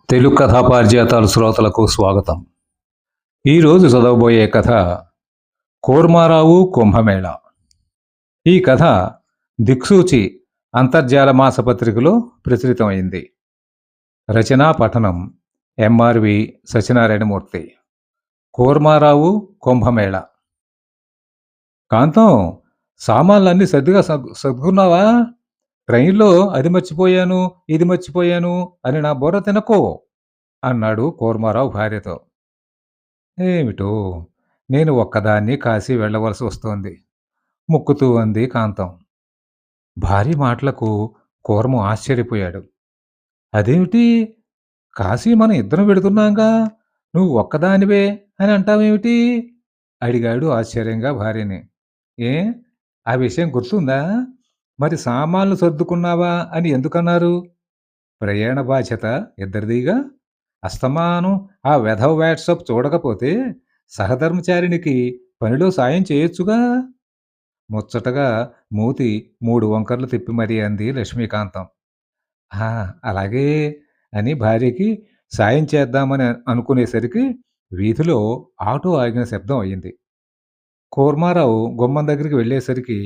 తెలుగు కథా పారిజాతాలు శ్రోతలకు స్వాగతం. ఈరోజు చదవబోయే కథ కూర్మారావు కుంభమేళ. ఈ కథ దిక్సూచి అంతర్జాల మాసపత్రికలో ప్రచురితమైంది. రచనా పఠనం ఎంఆర్వి సత్యనారాయణమూర్తి. కూర్మారావు కుంభమేళ. కాంతం, సామాన్లన్నీ సర్దుకున్నావా? ట్రైన్లో అది మర్చిపోయాను, ఇది మర్చిపోయాను అని నా బుర్ర తినకో అన్నాడు కూర్మారావు భార్యతో. ఏమిటో, నేను ఒక్కదాన్ని కాశీ వెళ్ళవలసి వస్తోంది ముక్కుతూ అంది కాంతం. భార్య మాటలకు కూర్మం ఆశ్చర్యపోయాడు. అదేమిటి, కాశీ మనం ఇద్దరం వెడుతున్నాంగా, నువ్వు ఒక్కదానివే అని అంటావేమిటి అడిగాడు ఆశ్చర్యంగా భార్యని. ఏ, ఆ విషయం గుర్తుందా? మరి సామాన్లు సర్దుకున్నావా అని ఎందుకన్నారు? ప్రయాణ బాధ్యత ఇద్దరిదిగా. అస్తమానం ఆ వెధవ వాట్సాప్ చూడకపోతే సహధర్మచారినికి పనిలో సాయం చేయొచ్చుగా. ముచ్చటగా మూతి 3 వంకర్లు తిప్పి మరీ అంది లక్ష్మీకాంతం. ఆ, అలాగే అని భార్యకి సాయం చేద్దామని అనుకునేసరికి వీధిలో ఆటో ఆగిన శబ్దం అయింది. కూర్మారావు గుమ్మం దగ్గరికి వెళ్ళేసరికి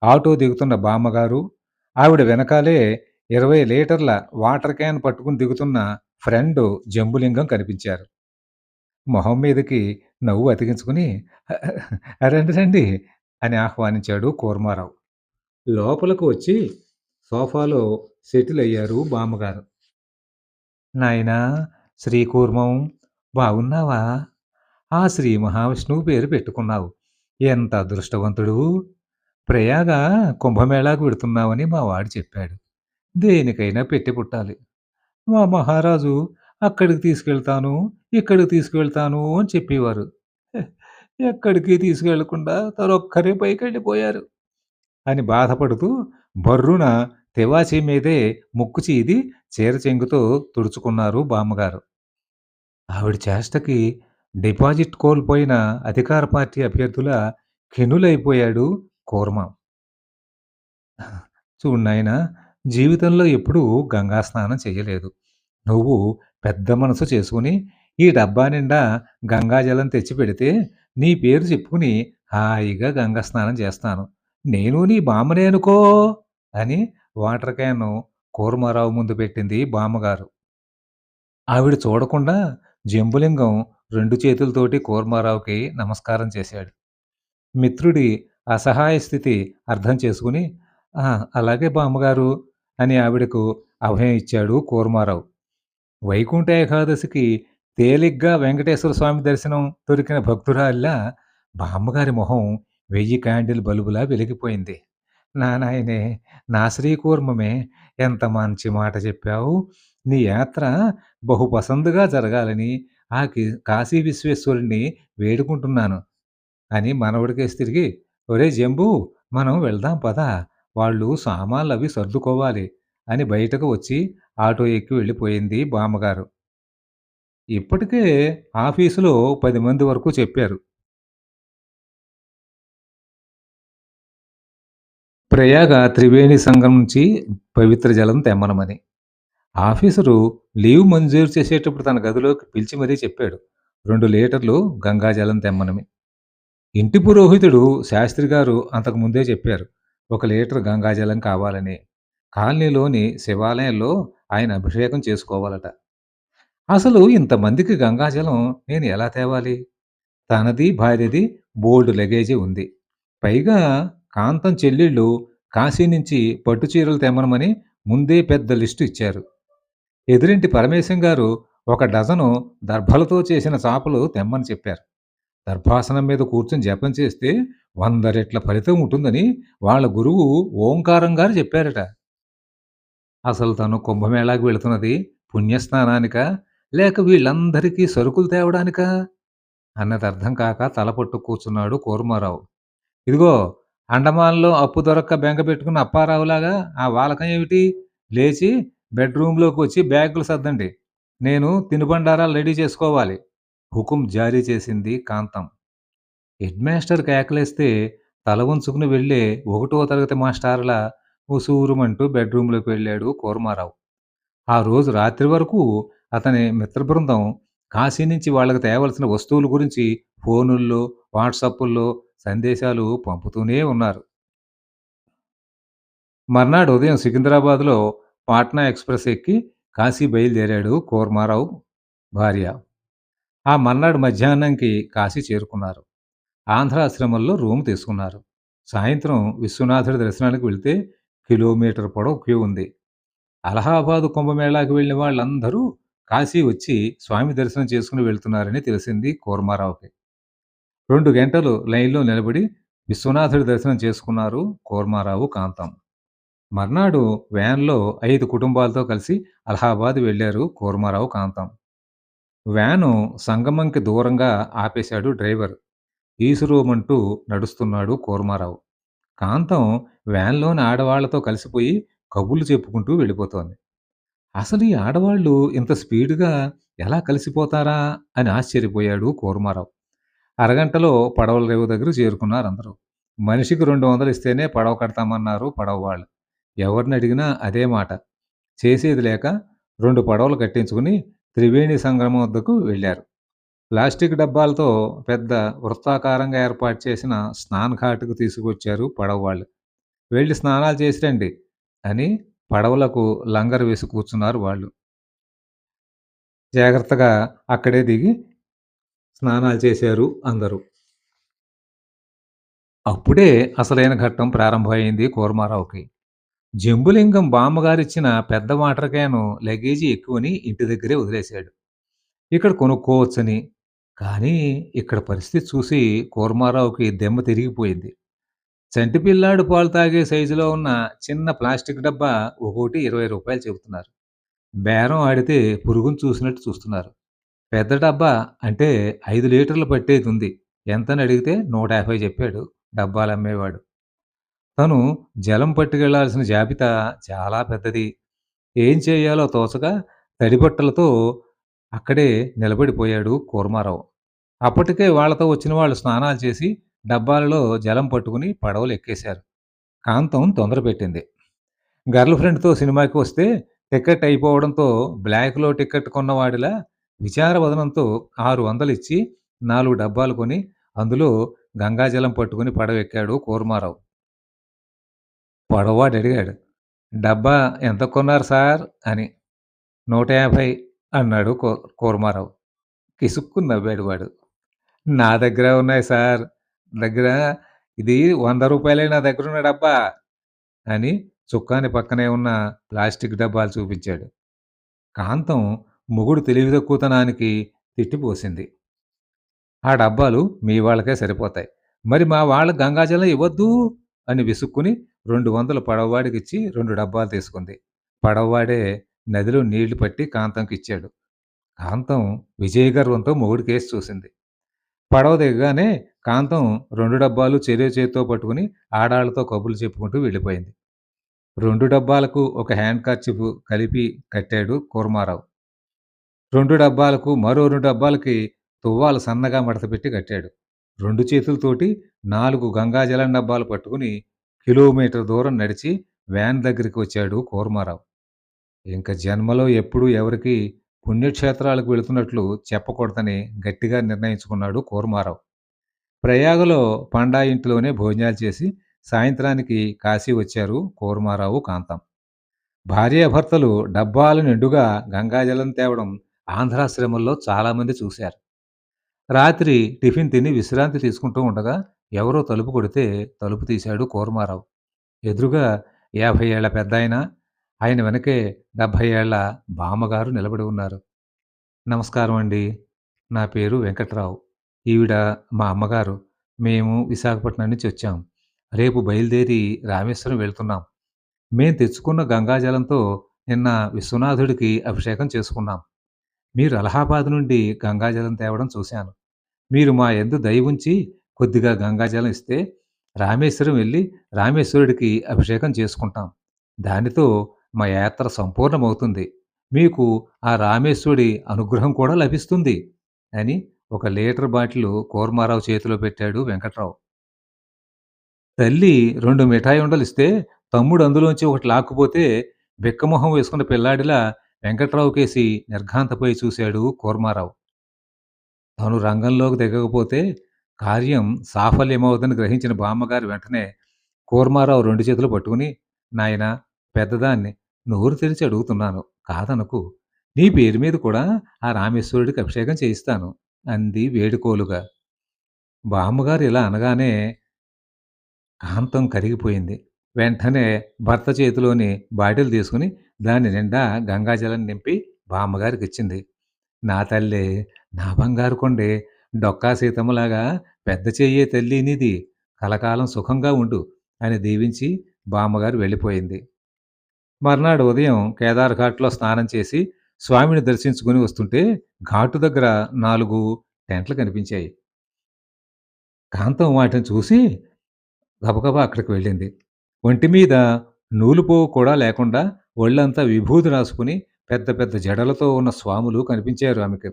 ఆటో దిగుతున్న బామ్మగారు, ఆవిడ వెనకాలే 20 లీటర్ల వాటర్ క్యాన్ పట్టుకుని దిగుతున్న ఫ్రెండ్ జంబులింగం కనిపించారు. మొహం మీదకి నవ్వు అతికించుకుని రండి రండి అని ఆహ్వానించాడు కూర్మారావు. లోపలకు వచ్చి సోఫాలో సెటిల్ అయ్యారు బామ్మగారు. నాయనా శ్రీకూర్మం, బాగున్నావా? ఆ శ్రీ మహావిష్ణువు పేరు పెట్టుకున్నావు. ఎంత అదృష్టవంతుడు. ప్రయాగ కుంభమేళాకు వెడుతున్నావని మా వాడు చెప్పాడు. దేనికైనా పెట్టి పుట్టాలి. మా మహారాజు అక్కడికి తీసుకెళ్తాను, ఇక్కడికి తీసుకువెళ్తాను అని చెప్పేవారు. హె, ఎక్కడికి తీసుకెళ్లకుండా తరొక్కరే పైకెళ్ళిపోయారు అని బాధపడుతూ బర్రున తివాచీ మీదే ముక్కు చీది చీర చెంగుతో తుడుచుకున్నారు బామ్మగారు. ఆవిడ చేష్టకి డిపాజిట్ కోల్పోయిన అధికార పార్టీ అభ్యర్థుల కెనులైపోయాడు కూర్మ. చూడు నాయనా, జీవితంలో ఎప్పుడూ గంగా స్నానం చెయ్యలేదు. నువ్వు పెద్ద మనసు చేసుకుని ఈ డబ్బా నిండా గంగాజలం తెచ్చిపెడితే నీ పేరు చెప్పుకుని హాయిగా గంగా స్నానం చేస్తాను. నేను నీ బామ్మనే అనుకో అని వాటర్ క్యాను కూర్మారావు ముందు పెట్టింది బామ్మగారు. ఆవిడ చూడకుండా జంబులింగం 2 చేతులతోటి కూర్మారావుకి నమస్కారం చేశాడు. మిత్రుడి అసహాయ స్థితి అర్థం చేసుకుని, "ఆ! అలాగే బామ్మగారు" అని ఆవిడకు అభయం ఇచ్చాడు కూర్మారావు. వైకుంఠ ఏకాదశికి తేలిగ్గా వెంకటేశ్వర స్వామి దర్శనం దొరికిన భక్తురాలిలా బామ్మగారి మొహం 1000 క్యాండిల్ బల్బులా వెలిగిపోయింది. నా నాయనే, నా శ్రీకూర్మమే, ఎంత మంచి మాట చెప్పావు. నీ యాత్ర బహు పసందుగా జరగాలని కాశీ విశ్వేశ్వరుడిని వేడుకుంటున్నాను అని మనవడికేసి తిరిగి, ఒరేయ్ జంబూ, మనం వెళ్దాం పద, వాళ్ళు సామాన్లవి సర్దుకోవాలి అని బయటకు వచ్చి ఆటో ఎక్కి వెళ్ళిపోయింది బామ్మగారు. ఇప్పటికే ఆఫీసులో 10 మంది వరకు చెప్పారు. ప్రయాగ త్రివేణి సంఘం నుంచి పవిత్ర జలం తెమ్మనమని. ఆఫీసరు లీవ్ మంజూరు చేసేటప్పుడు తన గదిలోకి పిలిచి మరీ చెప్పాడు. 2 లీటర్లు గంగాజలం తెమ్మనని. ఇంటి పురోహితుడు శాస్త్రి గారు అంతకు ముందే చెప్పారు. 1 లీటర్ గంగాజలం కావాలని. కాలనీలోని శివాలయంలో ఆయన అభిషేకం చేసుకోవాలట. అసలు ఇంతమందికి గంగాజలం నేను ఎలా తేవాలి? తనది, భార్యది బోలెడు లగేజీ ఉంది. పైగా కాంతం చెల్లెళ్ళు కాశీ నుంచి పట్టు చీరలు తెమ్మనమని ముందే పెద్ద లిస్టు ఇచ్చారు. ఎదురింటి పరమేశం గారు 1 డజను దర్భలతో చేసిన చాపలు తెమ్మని చెప్పారు. దర్భాసనం మీద కూర్చొని జపం చేస్తే 100 రెట్ల ఫలితం ఉంటుందని వాళ్ళ గురువు ఓంకారం గారు చెప్పారట. అసలు తను కుంభమేళాకి వెళుతున్నది పుణ్యస్నానానికా? లేక వీళ్ళందరికీ సరుకులు తేవడానికా? అన్నది అర్థం కాక తలపట్టు కూర్చున్నాడు కూర్మారావు. ఇదిగో, అండమాన్‌లో అప్పు దొరక్క బెంగ పెట్టుకున్న అప్పారావులాగా ఆ వాలకం ఏమిటి? లేచి బెడ్‌రూమ్‌లోకొచ్చి బ్యాగులు సర్దండి. నేను తినుబండారాలు రెడీ చేసుకోవాలి. హుకుం జారీ చేసింది కాంతం. హెడ్‌మాస్టర్ కేకలేస్తే తల వంచుకుని వెళ్ళే 1వ తరగతి మాస్టారులా ఉసూరుమంటూ బెడ్‌రూమ్‌లోకి వెళ్ళాడు కూర్మారావు. ఆ రోజు రాత్రి వరకు అతని మిత్ర బృందం కాశీ నుంచి వాళ్ళకి తేవలసిన వస్తువుల గురించి ఫోనుల్లో, వాట్సాప్పుల్లో సందేశాలు పంపుతూనే ఉన్నారు. మర్నాడు ఉదయం సికింద్రాబాద్‌లో పాట్నా ఎక్స్‌ప్రెస్ ఎక్కి కాశీ బయలుదేరాడు కూర్మారావు భార్య. ఆ మర్నాడు మధ్యాహ్నంకి కాశీ చేరుకున్నారు. ఆంధ్ర ఆశ్రమంలో రూమ్ తీసుకున్నారు. సాయంత్రం విశ్వనాథుడి దర్శనానికి వెళ్తే కిలోమీటర్ పొడవు క్యూ ఉంది. అలహాబాద్ కుంభమేళాకి వెళ్ళిన వాళ్ళందరూ కాశీ వచ్చి స్వామి దర్శనం చేసుకుని వెళ్తున్నారని తెలిసింది కూర్మారావుకి. 2 గంటలు లైన్‌లో నిలబడి విశ్వనాథుడి దర్శనం చేసుకున్నారు కూర్మారావు, కాంతం. మర్నాడు వ్యాన్‌లో 5 కుటుంబాలతో కలిసి అలహాబాద్ వెళ్లారు కూర్మారావు, కాంతం. వ్యాను సంగమంకి దూరంగా ఆపేశాడు డ్రైవర్. ఈసురోమంటూ నడుస్తున్నాడు కూర్మారావు. కాంతం వ్యాన్‌లోని ఆడవాళ్లతో కలిసిపోయి కబుర్లు చెప్పుకుంటూ వెళ్ళిపోతోంది. అసలు ఈ ఆడవాళ్ళు ఇంత స్పీడ్‌గా ఎలా కలిసిపోతారా అని ఆశ్చర్యపోయాడు కూర్మారావు. అరగంటలో పడవల రేవు దగ్గరకు చేరుకున్నారందరూ. మనిషికి 200 ఇస్తేనే పడవ కడతామన్నారు పడవ వాళ్ళు. ఎవరినడిగినా అదే మాట. చేసేది లేక 2 పడవలు కట్టించుకుని త్రివేణి సంగమం వద్దకు వెళ్లారు. ప్లాస్టిక్ డబ్బాలతో పెద్ద వృత్తాకారంగా ఏర్పాటు చేసిన స్నాన్ ఘాట్‌కు తీసుకొచ్చారు పడవ వాళ్ళు. "వెళ్లి స్నానాలు చేసి రండి" అని పడవలకు లంగరు వేసి కూర్చున్నారు వాళ్ళు. జాగ్రత్తగా అక్కడే దిగి స్నానాలు చేశారు అందరూ. అప్పుడే అసలైన ఘట్టం ప్రారంభమైంది కూర్మారావుకి. జంబులింగం బామ్మగారిచ్చిన పెద్ద వాటర్ క్యాను లగేజీ ఎక్కువని ఇంటి దగ్గరే వదిలేశాడు. ఇక్కడ కొనుక్కోవచ్చని. కానీ ఇక్కడ పరిస్థితి చూసి కూర్మారావుకి దిమ్మ తిరిగిపోయింది. చంటి పిల్లాడు పాలు తాగే సైజులో ఉన్న చిన్న ప్లాస్టిక్ డబ్బా ఒక్కోటి రూ. 20 చెబుతున్నారు. బేరం ఆడితే పురుగును చూసినట్టు చూస్తున్నారు. పెద్ద డబ్బా అంటే 5 లీటర్లు పట్టేదుంది. ఎంతని అడిగితే 150 చెప్పాడు డబ్బాలమ్మేవాడు. తను జలం పట్టుకెళ్లాల్సిన జాబితా చాలా పెద్దది. ఏం చేయాలో తోచక తడిబట్టలతో అక్కడే నిలబడిపోయాడు కూర్మారావు. అప్పటికే వాళ్ళతో వచ్చిన వాళ్ళు స్నానాలు చేసి డబ్బాలలో జలం పట్టుకుని పడవలు ఎక్కేశారు. కాంతం తొందర పెట్టింది. గర్ల్ ఫ్రెండ్‌తో సినిమాకి వస్తే టికెట్ అయిపోవడంతో బ్లాక్‌లో టికెట్ కొన్నవాడిలా విచారవదనంతో 600 ఇచ్చి 4 డబ్బాలు కొని అందులో గంగాజలం పట్టుకుని పడవెక్కాడు కూర్మారావు. పడవవాడడిగాడు, "డబ్బా ఎంత కొన్నారు సార్" అని. "150" అన్నాడు కూర్మారావు. కిసుక్కున నవ్వాడు వాడు. "నా దగ్గర ఉన్నాయి సార్. దగ్గర ఇది రూ. 100 నా దగ్గరున్న డబ్బా" అని చొక్కాని పక్కనే ఉన్న ప్లాస్టిక్ డబ్బాలు చూపించాడు. కాంతం మొగుడు తెలివి తక్కువతనానికి తిట్టిపోసింది. "ఆ డబ్బాలు మీ వాళ్ళకే సరిపోతాయి. మరి మా వాళ్ళకి గంగాజలం ఇవ్వద్దూ" అని విసుక్కుని 200 పడవవాడికిచ్చి 2 డబ్బాలు తీసుకుంది. పడవవాడే నదిలో నీళ్లు పట్టి కాంతంకిచ్చాడు. కాంతం విజయగర్వంతో మొగుడికేసి చూసింది. పడవ దిగగానే కాంతం 2 డబ్బాలు చెరో చేత్తో పట్టుకుని ఆడాళ్ళతో కబుర్లు చెప్పుకుంటూ వెళ్ళిపోయింది. 2 డబ్బాలకు ఒక హ్యాండ్ కర్చీఫ్ కలిపి కట్టాడు కూర్మారావు. 2 డబ్బాలకు మరో 2 డబ్బాలకి తువ్వాలు సన్నగా మడతపెట్టి కట్టాడు. 2 చేతులతోటి 4 గంగాజలం డబ్బాలు పట్టుకుని కిలోమీటర్ దూరం నడిచి వ్యాన్ దగ్గరికి వచ్చాడు కూర్మారావు. ఇంక జన్మలో ఎప్పుడూ ఎవరికీ పుణ్యక్షేత్రాలకు వెళుతున్నట్లు చెప్పకూడదని గట్టిగా నిర్ణయించుకున్నాడు కూర్మారావు. ప్రయాగలో పండా ఇంట్లోనే భోజనాలు చేసి సాయంత్రానికి కాశీ వచ్చారు కూర్మారావు, కాంతం. భార్యాభర్తలు డబ్బాలు నిండుగా గంగాజలం తేవడం ఆంధ్రాశ్రమంలో చాలామంది చూశారు. రాత్రి టిఫిన్ తిని విశ్రాంతి తీసుకుంటూ ఉండగా ఎవరో తలుపు కొడితే తలుపు తీశాడు కూర్మారావు. ఎదురుగా 50 ఏళ్ల పెద్దాయన, ఆయన వెనకే 70 ఏళ్ల బామ్మగారు నిలబడి ఉన్నారు. "నమస్కారం అండి. నా పేరు వెంకట్రావు. ఈవిడ మా అమ్మగారు. మేము విశాఖపట్నం నుంచి వచ్చాం. రేపు బయలుదేరి రామేశ్వరం వెళ్తున్నాం. మేం తెచ్చుకున్న గంగాజలంతో నిన్న విశ్వనాథుడికి అభిషేకం చేసుకున్నాం. మీరు అలహాబాద్ నుండి గంగాజలం తేవడం చూశాను. మీరు మా యందు దయ ఉంచి కొద్దిగా గంగాజలం ఇస్తే రామేశ్వరం వెళ్లి రామేశ్వరుడికి అభిషేకం చేసుకుంటాం. దానితో మా యాత్ర సంపూర్ణమవుతుంది. మీకు ఆ రామేశ్వరుడి అనుగ్రహం కూడా లభిస్తుంది" అని ఒక లీటర్ బాటిలు కూర్మారావు చేతిలో పెట్టాడు వెంకట్రావు. తల్లి 2 మిఠాయి ఉండలిస్తే తమ్ముడు అందులోంచి ఒకటి లాక్కుపోతే బిక్కమొహం వేసుకున్న పిల్లాడిలా వెంకట్రావు కేసి నిర్ఘాంతపోయి చూశాడు కూర్మారావు. తాను రంగంలోకి దిగకపోతే కార్యం సాఫల్యమవుదని గ్రహించిన బామ్మగారు వెంటనే కూర్మారావు 2 చేతులు పట్టుకుని, "నాయనా పెద్దదాన్ని, నోరు తెరిచి అడుగుతున్నాను. కాదనకు. నీ పేరు మీద కూడా ఆ రామేశ్వరుడికి అభిషేకం చేయిస్తాను" అంది వేడుకోలుగా. బామ్మగారు ఇలా అనగానే కాంతం కరిగిపోయింది. వెంటనే భర్త చేతిలోని బాటిల్ తీసుకొని దాని నిండా గంగాజలం నింపి బామ్మగారికిచ్చింది. "నా తల్లే, నా బంగారు కొండే, డొక్కా సీతమ్మలాగా పెద్ద చెయ్యే తల్లి నీది. కలకాలం సుఖంగా ఉండు" అని దీవించి బామ్మగారు వెళ్ళిపోయింది. మర్నాడు ఉదయం కేదార్ ఘాట్‌లో స్నానం చేసి స్వామిని దర్శించుకొని వస్తుంటే ఘాటు దగ్గర 4 టెంట్లు కనిపించాయి. కాంతం వాటిని చూసి గబగబా అక్కడికి వెళ్ళింది. ఒంటి మీద నూలుపోగు కూడా లేకుండా ఒళ్ళంతా విభూది రాసుకుని పెద్ద పెద్ద జడలతో ఉన్న స్వాములు కనిపించారు ఆమెకి.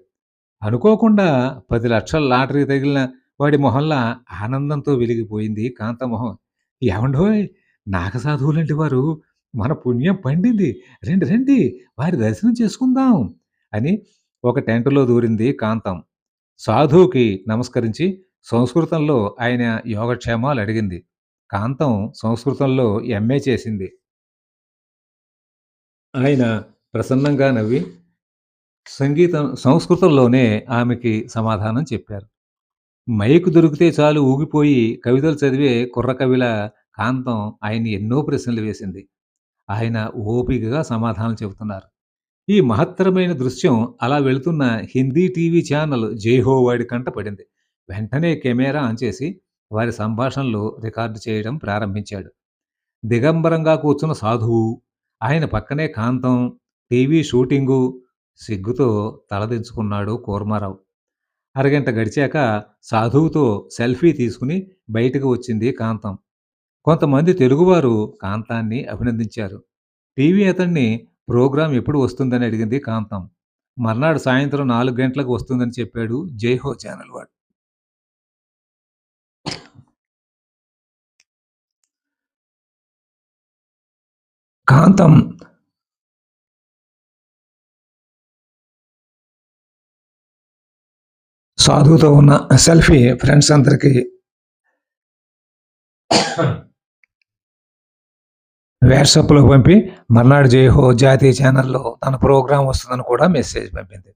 అనుకోకుండా 10,00,000 లాటరీ తగిలిన వాడి మొహంలా ఆనందంతో వెలిగిపోయింది కాంత మొహం. "ఏవండోయ్! నాగసాధువులంటి వారు, మన పుణ్యం పండింది. రండి రండి, వారి దర్శనం చేసుకుందాం" అని ఒక టెంటులో దూరింది కాంతం. సాధువుకి నమస్కరించి సంస్కృతంలో ఆయన యోగక్షేమాలు అడిగింది. కాంతం సంస్కృతంలో ఎంఏ చేసింది. ఆయన ప్రసన్నంగా నవ్వి సంస్కృతంలోనే ఆమెకి సమాధానం చెప్పారు. మైకు దొరికితే చాలు ఊగిపోయి కవితలు చదివే కుర్రకవిలా కాంతం ఆయన్ని ఎన్నో ప్రశ్నలు వేసింది. ఆయన ఓపికగా సమాధానం చెబుతున్నారు. ఈ మహత్తరమైన దృశ్యం అలా వెళుతున్న హిందీ టీవీ ఛానల్ 'జైహో' వాడి కంట పడింది. వెంటనే కెమెరా ఆన్ చేసి వారి సంభాషణలు రికార్డు చేయడం ప్రారంభించాడు. దిగంబరంగా కూర్చున్న సాధువు, ఆయన పక్కనే కాంతం, టీవీ షూటింగు. సిగ్గుతో తలదించుకున్నాడు కూర్మారావు. అరగంట గడిచాక సాధువుతో సెల్ఫీ తీసుకుని బయటకు వచ్చింది కాంతం. కొంతమంది తెలుగువారు కాంతాన్ని అభినందించారు. టీవీ అతన్ని ప్రోగ్రాం ఎప్పుడు వస్తుందని అడిగింది కాంతం. మర్నాడు సాయంత్రం 4 గంటలకు వస్తుందని చెప్పాడు 'జైహో' ఛానల్ వాడు. కాంతం సాధువుతో ఉన్న సెల్ఫీ ఫ్రెండ్స్ అందరికీ వాట్సాప్‌లో పంపి మర్నాడు 'జైహో' జాతీయ ఛానల్‌లో తన ప్రోగ్రాం వస్తుందని కూడా మెసేజ్ పంపింది.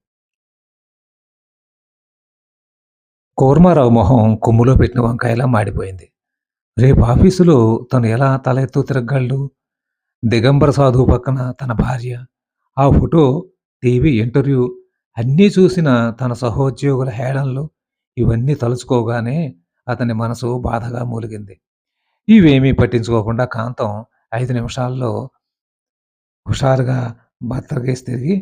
కూర్మారావు మొహం కొమ్ములో పెట్టిన వంకాయలా మాడిపోయింది. రేపు ఆఫీసులో తను ఎలా తల ఎత్తు తిరగగలడు? దిగంబర సాధువు పక్కన తన భార్య, ఆ ఫోటో, టీవీ ఇంటర్వ్యూ అన్నీ చూసిన తన సహోద్యోగుల హేళనలు ఇవన్నీ తలుచుకోగానే అతని మనసు బాధగా మూలిగింది. ఇవేమీ పట్టించుకోకుండా కాంతం 5 నిమిషాల్లో హుషారుగా భర్తకేసి తిరిగి,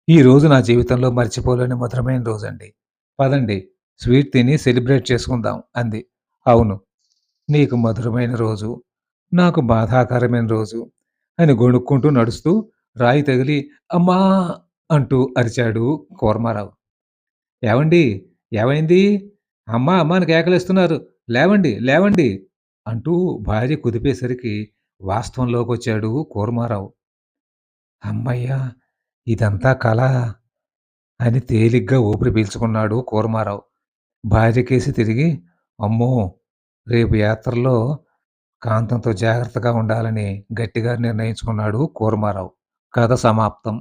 "ఈరోజు నా జీవితంలో మర్చిపోలేని మధురమైన రోజండి. పదండి, స్వీట్ తిని సెలబ్రేట్ చేసుకుందాం" అంది. "అవును, నీకు మధురమైన రోజు, నాకు బాధాకరమైన రోజు" అని గొణుక్కుంటూ నడుస్తూ రాయి తగిలి "అమ్మా" అంటూ అరిచాడు కూర్మారావు. "ఏవండీ, ఏమైంది? అమ్మ అమ్మ అని కేకలేస్తున్నారు. లేవండి, లేవండి" అంటూ భార్య కుదిపేసరికి వాస్తవంలోకొచ్చాడు కూర్మారావు. "హమ్మయ్య! ఇదంతా కలా" అని తేలిగ్గా ఊపిరి పీల్చుకున్నాడు కూర్మారావు. భార్యకేసి తిరిగి, "అమ్మో! రేపు యాత్రలో కాంతంతో జాగ్రత్తగా ఉండాలని" గట్టిగా నిర్ణయించుకున్నాడు కూర్మారావు. కథ సమాప్తం.